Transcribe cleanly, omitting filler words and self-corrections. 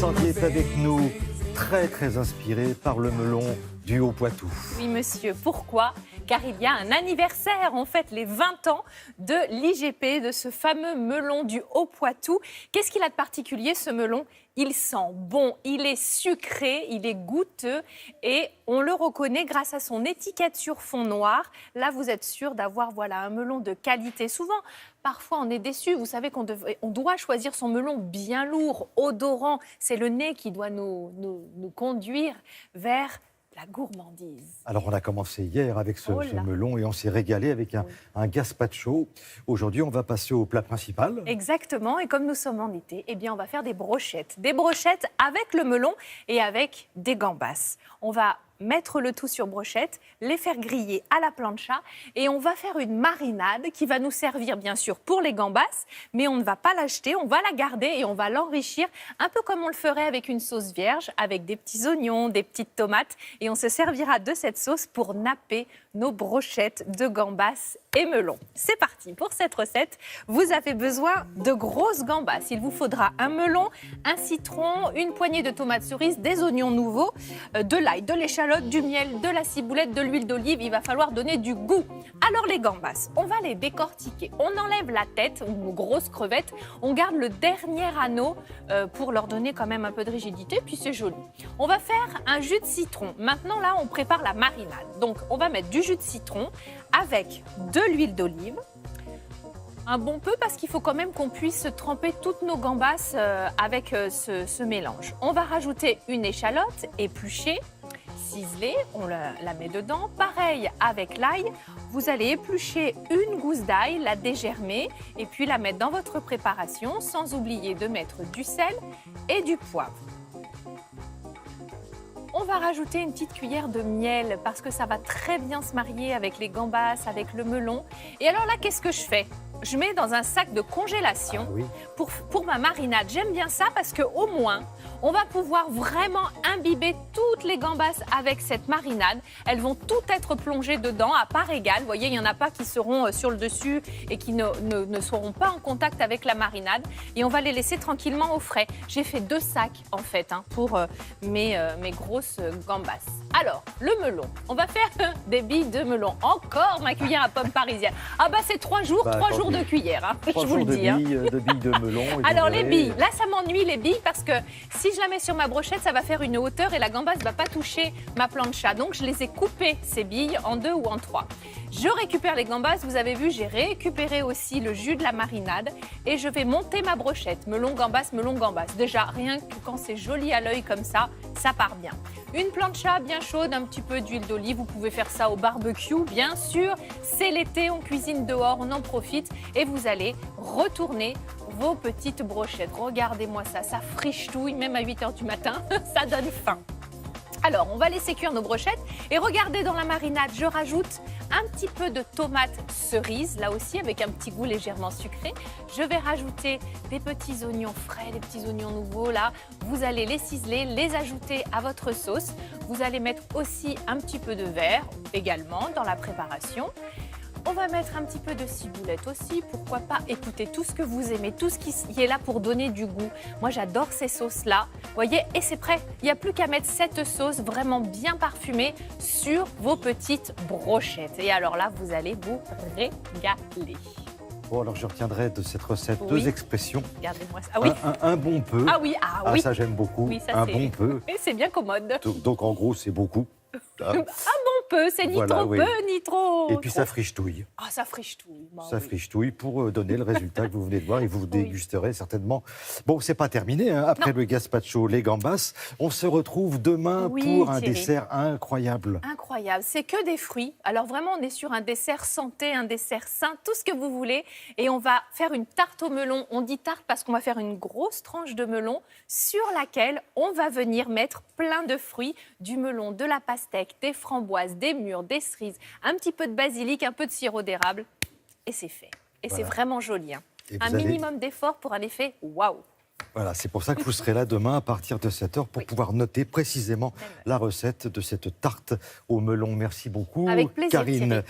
Sandy est avec nous, très inspiré par le melon du Haut-Poitou. Oui, monsieur. Pourquoi? Car il y a un anniversaire, on fête les 20 ans de l'IGP, de ce fameux melon du Haut-Poitou. Qu'est-ce qu'il a de particulier, ce melon? Il sent bon, il est sucré, il est goûteux et on le reconnaît grâce à son étiquette sur fond noir. Là, vous êtes sûr d'avoir un melon de qualité. Souvent, parfois, on est déçu. Vous savez qu'on doit choisir son melon bien lourd, odorant. C'est le nez qui doit nous conduire vers la gourmandise. Alors, on a commencé hier avec ce melon et on s'est régalé avec un gazpacho. Aujourd'hui, on va passer au plat principal. Exactement. Et comme nous sommes en été, eh bien, on va faire des brochettes. Des brochettes avec le melon et avec des gambas. On va mettre le tout sur brochette, les faire griller à la plancha et on va faire une marinade qui va nous servir bien sûr pour les gambas, mais on ne va pas l'acheter, on va la garder et on va l'enrichir un peu comme on le ferait avec une sauce vierge, avec des petits oignons, des petites tomates et on se servira de cette sauce pour napper nos brochettes de gambas et melon. C'est parti pour cette recette. Vous avez besoin de grosses gambas. Il vous faudra un melon, un citron, une poignée de tomates cerises, des oignons nouveaux, de l'ail, de l'échalote, du miel, de la ciboulette, de l'huile d'olive. Il va falloir donner du goût. Alors les gambas, on va les décortiquer. On enlève la tête, une grosse crevette. On garde le dernier anneau pour leur donner quand même un peu de rigidité. Puis c'est joli. On va faire un jus de citron. Maintenant là, on prépare la marinade. Donc on va mettre du jus de citron avec de l'huile d'olive. Un bon peu parce qu'il faut quand même qu'on puisse tremper toutes nos gambas avec ce mélange. On va rajouter une échalote épluchée, ciselée, on la met dedans. Pareil avec l'ail, vous allez éplucher une gousse d'ail, la dégermer et puis la mettre dans votre préparation sans oublier de mettre du sel et du poivre. On va rajouter une petite cuillère de miel parce que ça va très bien se marier avec les gambas, avec le melon. Et alors là, qu'est-ce que je fais? Je mets dans un sac de congélation pour ma marinade. J'aime bien ça parce qu'au moins, on va pouvoir vraiment imbiber toutes les gambas avec cette marinade. Elles vont toutes être plongées dedans à part égale. Vous voyez, il n'y en a pas qui seront sur le dessus et qui ne seront pas en contact avec la marinade. Et on va les laisser tranquillement au frais. J'ai fait 2 sacs en fait pour mes grosses gambas. Alors, le melon. On va faire des billes de melon. Encore ma cuillère à pommes parisienne. Ah bah c'est 3 jours, 3 jours de cuillère, je vous le dis. De billes de melon. Alors les billes, là ça m'ennuie les billes parce que si je la mets sur ma brochette, ça va faire une hauteur et la gambas ne va pas toucher ma plancha. Donc je les ai coupées ces billes en 2 ou en 3. Je récupère les gambas, vous avez vu, j'ai récupéré aussi le jus de la marinade et je vais monter ma brochette. Melon, gambas, melon, gambas. Déjà, rien que quand c'est joli à l'œil comme ça part bien. Une plancha bien chaude, un petit peu d'huile d'olive. Vous pouvez faire ça au barbecue, bien sûr. C'est l'été, on cuisine dehors, on en profite. Et vous allez retourner vos petites brochettes. Regardez-moi ça, ça frichouille, même à 8 h du matin, ça donne faim. Alors, on va laisser cuire nos brochettes et regardez dans la marinade, je rajoute un petit peu de tomates cerises, là aussi avec un petit goût légèrement sucré. Je vais rajouter des petits oignons frais, des petits oignons nouveaux là. Vous allez les ciseler, les ajouter à votre sauce. Vous allez mettre aussi un petit peu de verre également dans la préparation. On va mettre un petit peu de ciboulette aussi, pourquoi pas. Écoutez, tout ce que vous aimez, tout ce qui est là pour donner du goût. Moi, j'adore ces sauces-là. Vous voyez, et c'est prêt. Il n'y a plus qu'à mettre cette sauce vraiment bien parfumée sur vos petites brochettes. Et alors là, vous allez vous régaler. Bon, alors je retiendrai de cette recette 2 expressions. Regardez-moi ça. Ah oui. Un bon peu. Ah oui, ah oui. Ça j'aime beaucoup. Oui, ça, un bon peu. Et c'est bien commode. Donc en gros, c'est beaucoup. Un bon peu, c'est ni trop peu, ni trop... Et puis ça frichouille. Ah, ça frichouille. Ça frichouille pour donner le résultat que vous venez de voir et vous dégusterez certainement. Bon, c'est pas terminé. Après le gazpacho, les gambas, on se retrouve demain pour un dessert incroyable. Incroyable, c'est que des fruits. Alors vraiment, on est sur un dessert santé, un dessert sain, tout ce que vous voulez. Et on va faire une tarte au melon. On dit tarte parce qu'on va faire une grosse tranche de melon sur laquelle on va venir mettre plein de fruits, du melon, de la pastèque, des framboises, des mûres, des cerises, un petit peu de basilic, un peu de sirop d'érable. Et c'est fait. Et c'est vraiment joli. Un minimum d'effort pour un effet waouh. Voilà, c'est pour ça que vous serez là demain à partir de 7 h pour pouvoir noter précisément la recette de cette tarte au melon. Merci beaucoup, avec plaisir, Karine. Thierry.